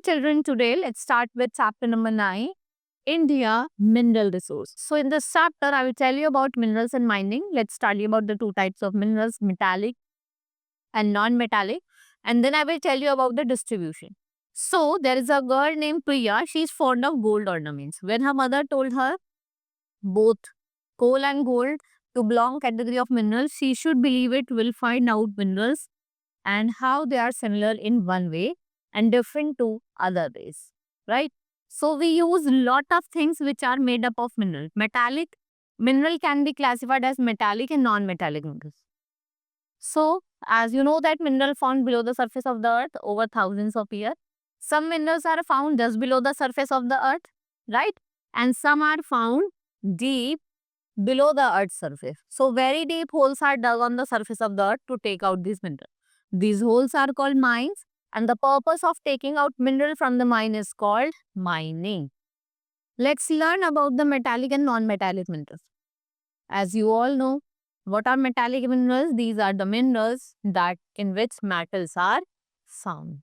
children, today let's start with chapter number 9, India Mineral Resource. So in this chapter, I will tell you about minerals and mining. Let's study about the two types of minerals, metallic and non-metallic. And then I will tell you about the distribution. So there is a girl named Priya. She's fond of gold ornaments. When her mother told her both coal and gold to belong category of minerals, she should believe it will find out minerals and how they are similar in one way and different to other ways, right? So we use lot of things which are made up of mineral. Metallic mineral can be classified as metallic and non-metallic minerals. So as you know that mineral found below the surface of the earth over thousands of years. Some minerals are found just below the surface of the earth, right? And some are found deep below the earth's surface. So very deep holes are dug on the surface of the earth to take out these minerals. These holes are called mines, and the purpose of taking out mineral from the mine is called mining. Let's learn about the metallic and non-metallic minerals. As you all know, what are metallic minerals? These are the minerals that in which metals are found,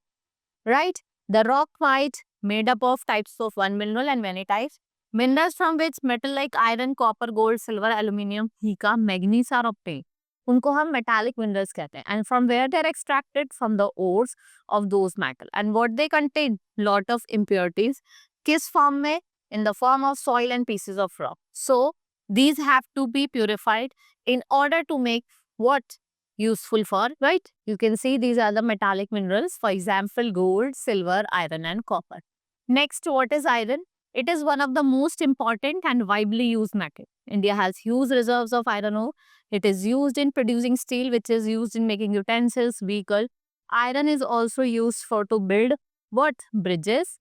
right? The rock might made up of types of one mineral and many types. Minerals from which metal like iron, copper, gold, silver, aluminium, mica, manganese are obtained. उनको हम metallic minerals कहते हैं. And from where they are extracted? From the ores of those metal. And what they contain? Lot of impurities. किस form में? In the form of soil and pieces of rock. So these have to be purified in order to make what? Useful for, right? You can see these are the metallic minerals. For example, gold, silver, iron and copper. Next, what is iron? It is one of the most important and widely used metal. India has huge reserves of iron ore. It is used in producing steel, which is used in making utensils, vehicle. Iron is also used for to build what? Bridges,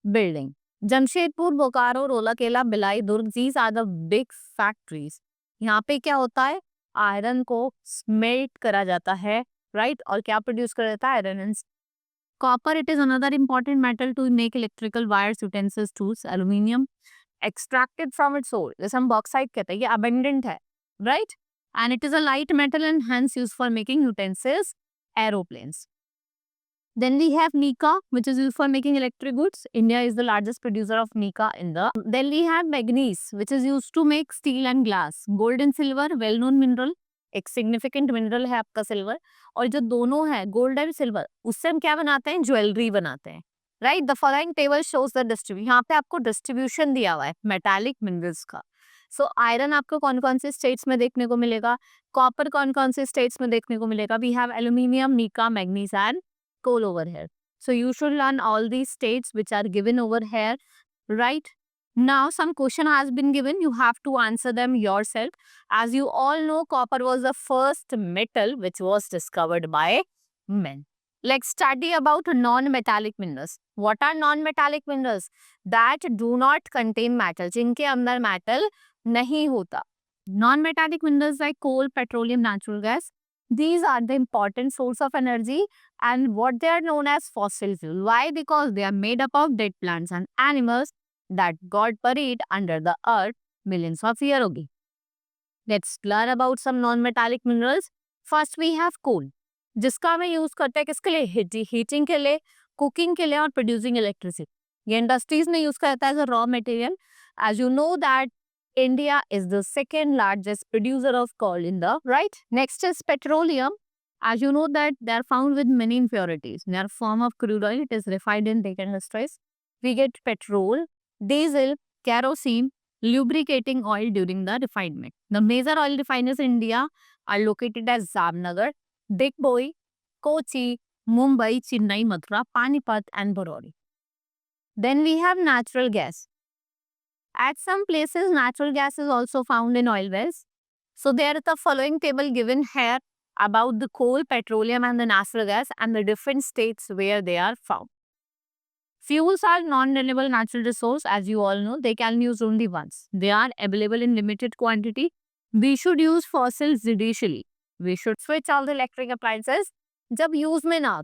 building. Jamshedpur, Bokaro, Rourkela, Bhilai, Durg, these are the big factories. यहाँ पे क्या होता है? Iron को smelt करा जाता है, right? और क्या प्रोड्यूस कर देता है? Iron and copper. It is another important metal to make electrical wires, utensils, tools. Aluminium extracted from its ore, जैसे हम बॉक्साइट कहते हैं, ये अबेंडेंट है, right? And it is a light metal and hence use for making utensils, aeroplanes. Then we have mica, which is used for making electric goods. India is the largest producer of mica in the. Then we have manganese, which is used to make steel and glass. Gold and silver, well-known mineral. एक significant mineral है आपका silver. और जो दोनों है gold and silver, उससे हम क्या बनाते हैं? ज्वेलरी बनाते हैं. Right? The following table shows the distribution. यहाँ पे आपको distribution दिया हुआ है metallic minerals का. So iron आपको कौन कौन से states में देखने को मिलेगा? Copper कौन कौन से states में देखने को मिलेगा? We have aluminium, mica, manganese and coal over here. So you should learn all these states which are given over here, right? Now some question has been given. You have to answer them yourself. As you all know, copper was the first metal which was discovered by men. Let's study about non-metallic minerals. What are non-metallic minerals? That do not contain metal. जिनके अंदर metal नहीं होता. Non-metallic minerals like coal, petroleum, natural gas. These are the important source of energy and what they are known as fossil fuel. Why? Because they are made up of dead plants and animals that got buried under the earth millions of years ago. Let's learn about some non-metallic minerals. First we have coal, जिसका हमें use करते हैं किसके लिए? Heating के लिए, cooking के लिए और प्रोड्यूसिंग इलेक्ट्रिसिटी. ये इंडस्ट्रीज में यूज करता है as a raw material. As you know that India is the second largest producer of coal in the, right? Next is petroleum. As you know that they are found with many impurities. They are form of crude oil. It is refined in big industries. We get petrol, diesel, kerosene, lubricating oil during the refinement. The major oil refineries in India are located at Jamnagar, Digboi, Kochi, Mumbai, Chennai, Mathura, Panipat and Barauni. Then we have natural gas. At some places, natural gas is also found in oil wells. So there is the following table given here about the coal, petroleum and the natural gas and the different states where they are found. Fuels are non-renewable natural resource. As you all know, they can use only once. They are available in limited quantity. We should use fossils judiciously. We should switch all the electric appliances. जब use में ना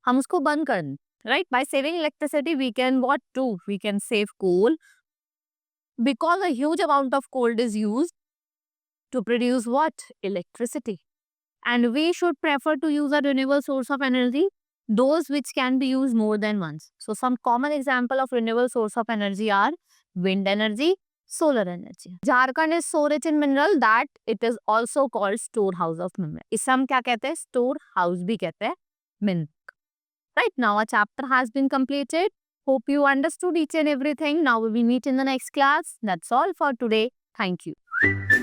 हम उसको बंद कर दें, right? By saving electricity, we can what do? We can save coal. Because a huge amount of coal is used to produce what? Electricity. And we should prefer to use a renewable source of energy those which can be used more than once. So some common example of renewable source of energy are wind energy, solar energy. Jharkhand is so rich in mineral that it is also called storehouse of mineral. इसे हम क्या कहते हैं? Storehouse भी कहते हैं mineral. Right, now our chapter has been completed. Hope you understood each and everything. Now we will meet in the next class. That's all for today. Thank you.